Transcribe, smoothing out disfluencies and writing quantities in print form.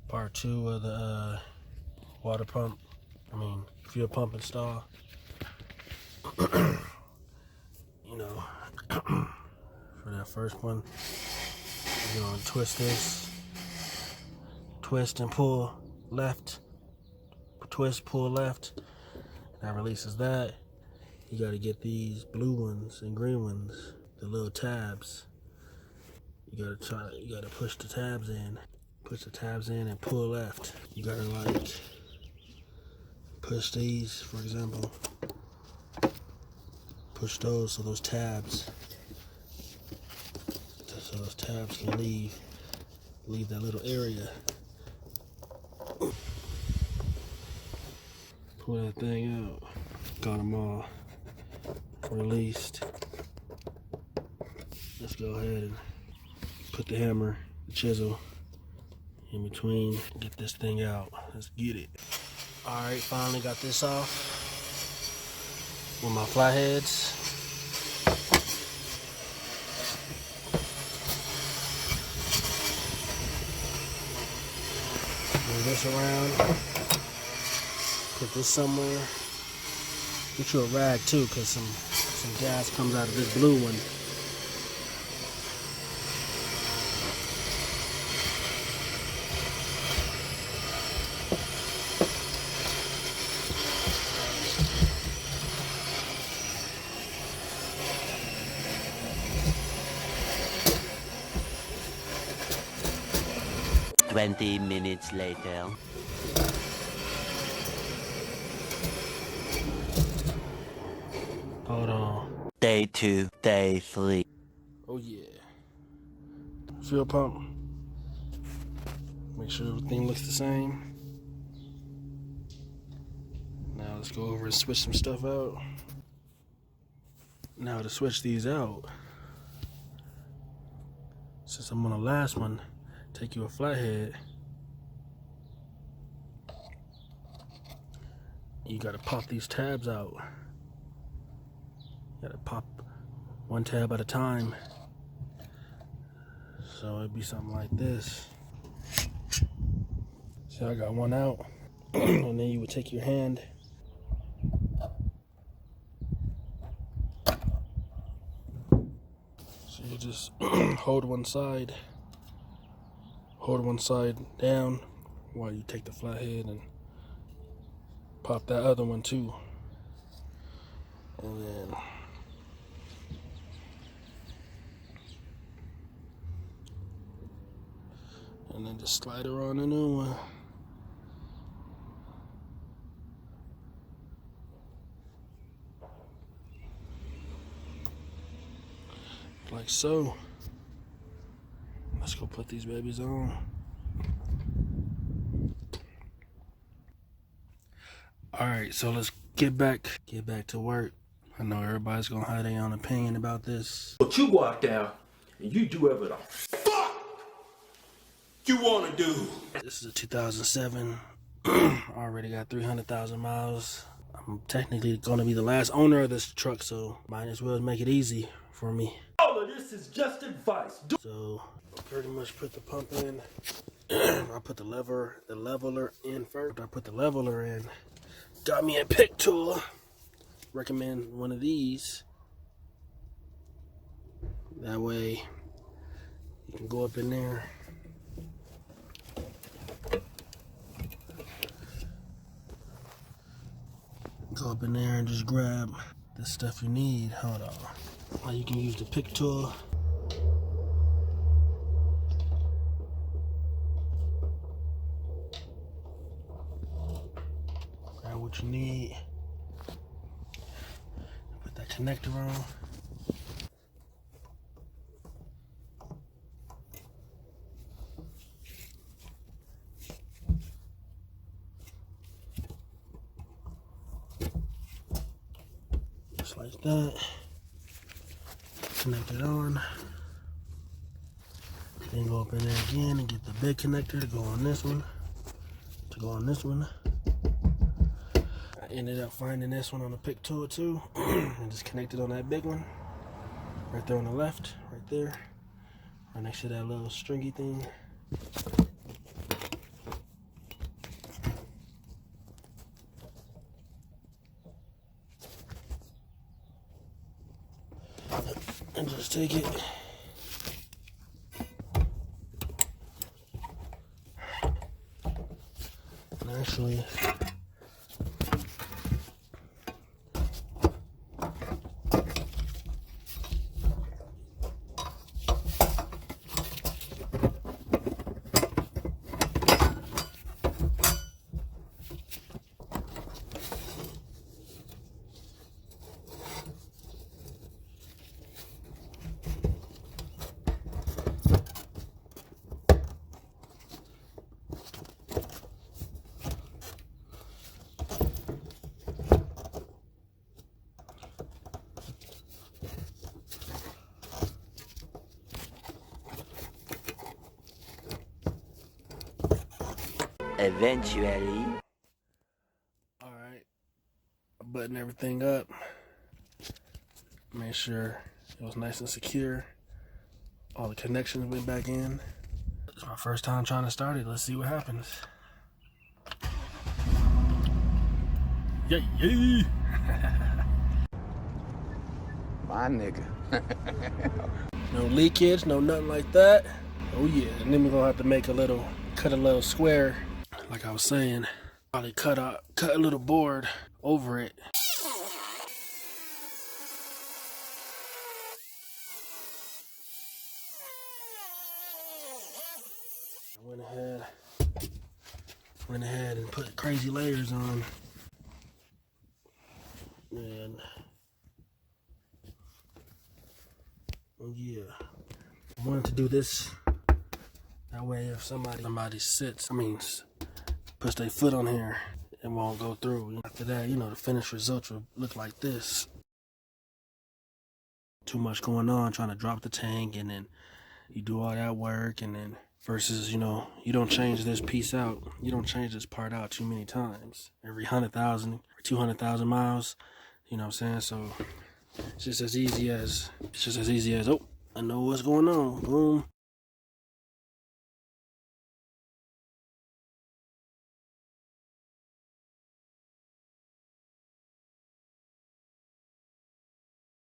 Part 2 of the fuel pump install. You know, for that first one, you're gonna twist this, twist and pull left, twist, pull left. That releases that. You gotta get these blue ones and green ones, the little tabs. You gotta push the tabs in. Push the tabs in and pull left. You gotta like push these, for example. Push those so those tabs can leave that little area. Pull that thing out. Got them all released. Let's go ahead and put the hammer, the chisel in between, get this thing out. Let's get it. All right, finally got this off with my flatheads. Move this around. Put this somewhere. Get you a rag too, cause some gas comes out of this blue one. Twenty minutes later. Hold on. Day 2, day 3. Oh yeah. Fuel pump. Make sure everything looks the same. Now let's go over and switch some stuff out. Now to switch these out, since I'm on the last one, take you a flathead. You gotta pop these tabs out. You gotta pop one tab at a time. So it'd be something like this. So I got one out. And then you would take your hand. So you just hold one side down while you take the flathead and pop that other one too. And then just slide her on a new one. Like so. Let's go put these babies on. Alright, so let's get back to work. I know everybody's gonna have their own opinion about this. But you go out there and you do whatever the fuck you wanna do. This is a 2007. Already got 300,000 miles. I'm technically gonna be the last owner of this truck, so might as well make it easy for me. All of this is just advice. So I pretty much put the pump in. I put the leveler in first. I put the leveler in. Got me a pick tool. Recommend one of these. That way you can go up in there. Go up in there and just grab the stuff you need. Hold on. Now you can use the pick tool. Grab what you need. Put that connector on. Just like that. Connect it on. Then go up in there again and get the big connector to go on this one. I ended up finding this one on the pick tool too. And just connected on that big one. Right there on the left, right there. Right next to that little stringy thing. and just take it. And actually, Eventually. alright, button everything up. Make sure it was nice and secure. All the connections went back in. It's my first time trying to start it. Let's see what happens. Yay! My nigga. No leakage, no nothing like that. Oh yeah, and then we're gonna have to cut a little square. Like I was saying, probably cut a little board over it. I went ahead and put crazy layers on. And yeah, I wanted to do this that way if somebody puts their foot on here, it won't go through. After that, you know, the finished result will look like this. Too much going on trying to drop the tank, and then you do all that work, and then versus, you know, you don't change this piece out, you don't change this part out too many times. Every 100,000 or 200,000 miles, you know what I'm saying? So it's just as easy as, oh, I know what's going on. Boom.